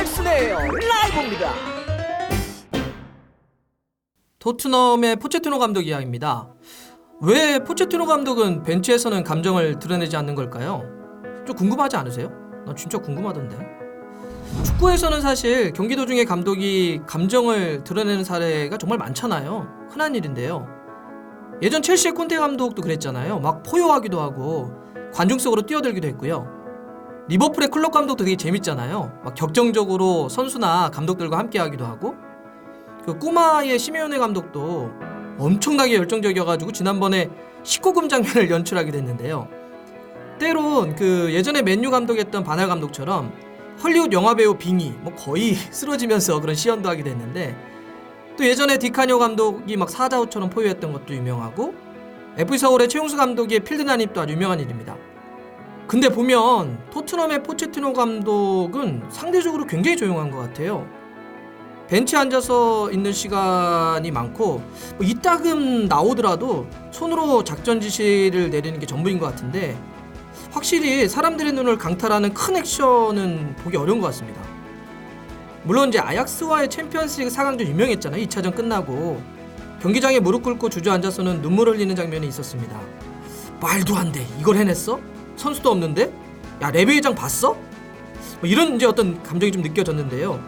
넥슨의 라이브입니다. 토트넘의 포체티노 감독 이야기입니다. 왜 포체티노 감독은 벤치에서는 감정을 드러내지 않는 걸까요? 좀 궁금하지 않으세요? 나 진짜 궁금하던데. 축구에서는 사실 경기 도중에 감독이 감정을 드러내는 사례가 정말 많잖아요. 흔한 일인데요. 예전 첼시의 콘테 감독도 그랬잖아요. 막 포효하기도 하고 관중 속으로 뛰어들기도 했고요. 리버풀의 클럽 감독도 되게 재밌잖아요. 막 격정적으로 선수나 감독들과 함께 하기도 하고, 그 꼬마의 시메오네 감독도 엄청나게 열정적이어가지고 지난번에 19금 장면을 연출하기도 했는데요. 때론 그 예전에 맨유 감독했던 바날 감독처럼 헐리우드 영화배우 빙의 거의 쓰러지면서 그런 시연도 하기도 했는데, 또 예전에 디카뇨 감독이 막 사자우처럼 포효했던 것도 유명하고, FC 서울의 최용수 감독의 필드 난입도 아주 유명한 일입니다. 근데 보면 토트넘의 포체티노 감독은 상대적으로 굉장히 조용한 것 같아요. 벤치에 앉아서 있는 시간이 많고, 이따금 나오더라도 손으로 작전 지시를 내리는 게 전부인 것 같은데, 확실히 사람들의 눈을 강탈하는 큰 액션은 보기 어려운 것 같습니다. 물론 이제 아약스와의 챔피언스리그 4강전 유명했잖아요. 2차전 끝나고 경기장에 무릎 꿇고 주저앉아서는 눈물 흘리는 장면이 있었습니다. 말도 안 돼, 이걸 해냈어? 선수도 없는데? 야, 레베이장 봤어? 이런 이제 어떤 감정이 좀 느껴졌는데요.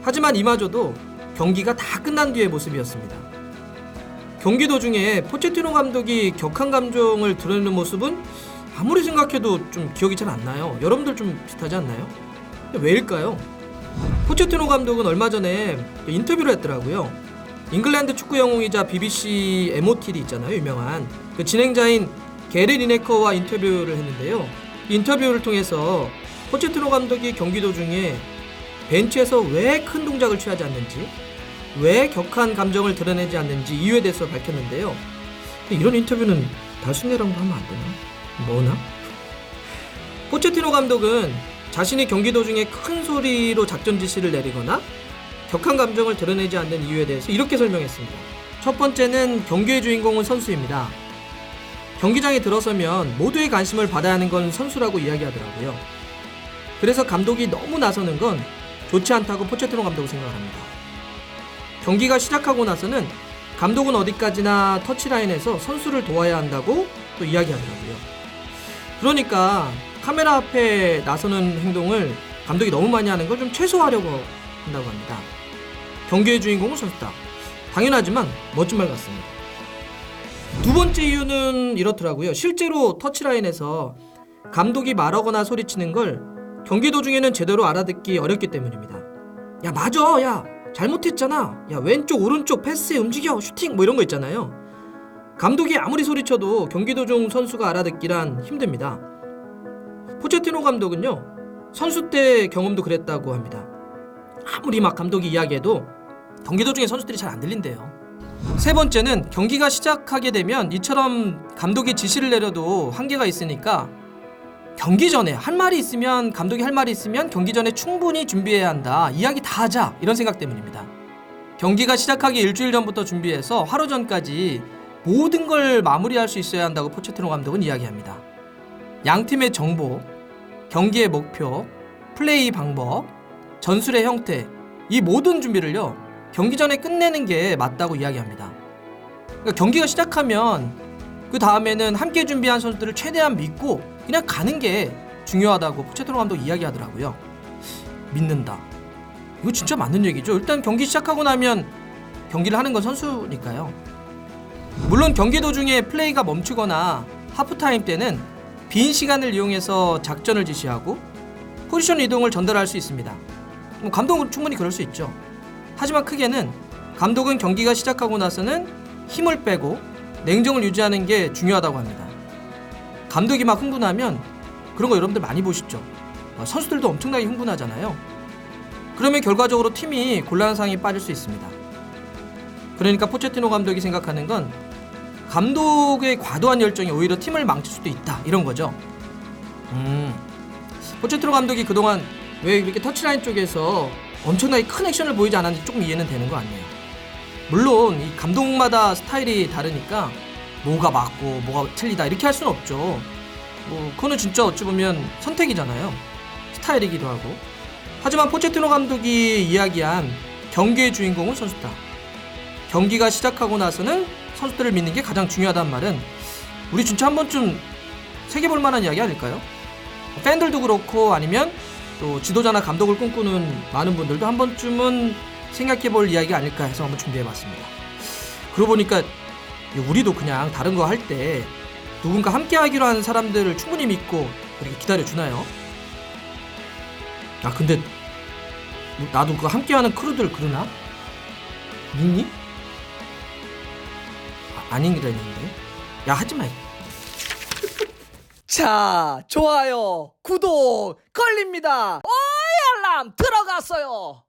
하지만 이마저도 경기가 다 끝난 뒤의 모습이었습니다. 경기 도중에 포체티노 감독이 격한 감정을 드러내는 모습은 아무리 생각해도 좀 기억이 잘 안 나요. 여러분들 좀 비슷하지 않나요? 왜일까요? 포체티노 감독은 얼마 전에 인터뷰를 했더라고요. 잉글랜드 축구 영웅이자 BBC MOTD 있잖아요, 유명한 그 진행자인 게리 리네커와 인터뷰를 했는데요. 이 인터뷰를 통해서 포체티노 감독이 경기 도중에 벤치에서 왜 큰 동작을 취하지 않는지, 왜 격한 감정을 드러내지 않는지 이유에 대해서 밝혔는데요. 이런 인터뷰는 달순내라고 하면 안 되나? 뭐나? 포체티노 감독은 자신이 경기 도중에 큰 소리로 작전 지시를 내리거나 격한 감정을 드러내지 않는 이유에 대해서 이렇게 설명했습니다. 첫 번째는 경기의 주인공은 선수입니다. 경기장에 들어서면 모두의 관심을 받아야 하는 건 선수라고 이야기하더라고요. 그래서 감독이 너무 나서는 건 좋지 않다고 포체티노 감독은 생각을 합니다. 경기가 시작하고 나서는 감독은 어디까지나 터치라인에서 선수를 도와야 한다고 또 이야기하더라고요. 그러니까 카메라 앞에 나서는 행동을 감독이 너무 많이 하는 걸 좀 최소화하려고 한다고 합니다. 경기의 주인공은 선수다. 당연하지만 멋진 말 같습니다. 두 번째 이유는 이렇더라고요. 실제로 터치라인에서 감독이 말하거나 소리치는 걸 경기 도중에는 제대로 알아듣기 어렵기 때문입니다. 야, 맞아, 야, 잘못했잖아, 야, 왼쪽 오른쪽 패스 움직여, 슈팅 이런 거 있잖아요. 감독이 아무리 소리쳐도 경기 도중 선수가 알아듣기란 힘듭니다. 포체티노 감독은요, 선수 때 경험도 그랬다고 합니다. 아무리 막 감독이 이야기해도 경기 도중에 선수들이 잘 안 들린대요. 세 번째는 경기가 시작하게 되면 이처럼 감독이 지시를 내려도 한계가 있으니까 경기 전에 할 말이 있으면, 감독이 할 말이 있으면 경기 전에 충분히 준비해야 한다, 이야기 다 하자, 이런 생각 때문입니다. 경기가 시작하기 일주일 전부터 준비해서 하루 전까지 모든 걸 마무리할 수 있어야 한다고 포체티노 감독은 이야기합니다. 양팀의 정보, 경기의 목표, 플레이 방법, 전술의 형태, 이 모든 준비를요 경기 전에 끝내는 게 맞다고 이야기합니다. 그러니까 경기가 시작하면 그 다음에는 함께 준비한 선수들을 최대한 믿고 그냥 가는 게 중요하다고 포체티노 감독 이야기하더라고요. 믿는다, 이거 진짜 맞는 얘기죠. 일단 경기 시작하고 나면 경기를 하는 건 선수니까요. 물론 경기 도중에 플레이가 멈추거나 하프타임 때는 빈 시간을 이용해서 작전을 지시하고 포지션 이동을 전달할 수 있습니다. 감독은 충분히 그럴 수 있죠. 하지만 크게는 감독은 경기가 시작하고 나서는 힘을 빼고 냉정을 유지하는 게 중요하다고 합니다. 감독이 막 흥분하면, 그런 거 여러분들 많이 보시죠. 선수들도 엄청나게 흥분하잖아요. 그러면 결과적으로 팀이 곤란한 상황에 빠질 수 있습니다. 그러니까 포체티노 감독이 생각하는 건 감독의 과도한 열정이 오히려 팀을 망칠 수도 있다, 이런 거죠. 포체티노 감독이 그동안 왜 이렇게 터치라인 쪽에서 엄청나게 큰 액션을 보이지 않았는지 조금 이해는 되는 거 아니에요. 물론 이 감독마다 스타일이 다르니까 뭐가 맞고 뭐가 틀리다 이렇게 할 수는 없죠. 그거는 진짜 어찌 보면 선택이잖아요. 스타일이기도 하고. 하지만 포체티노 감독이 이야기한 경기의 주인공은 선수다. 경기가 시작하고 나서는 선수들을 믿는 게 가장 중요하다는 말은 우리 진짜 한 번쯤 새겨볼 만한 이야기 아닐까요? 팬들도 그렇고 아니면 또 지도자나 감독을 꿈꾸는 많은 분들도 한 번쯤은 생각해볼 이야기 아닐까 해서 한번 준비해봤습니다. 그러고 보니까 우리도 그냥 다른 거 할 때 누군가 함께 하기로 하는 사람들을 충분히 믿고 이렇게 기다려주나요? 아 근데 나도 그 함께하는 크루들 그러나? 믿니? 아닌기라는데. 야 하지마. 자, 좋아요, 구독 걸립니다. 알람 들어갔어요.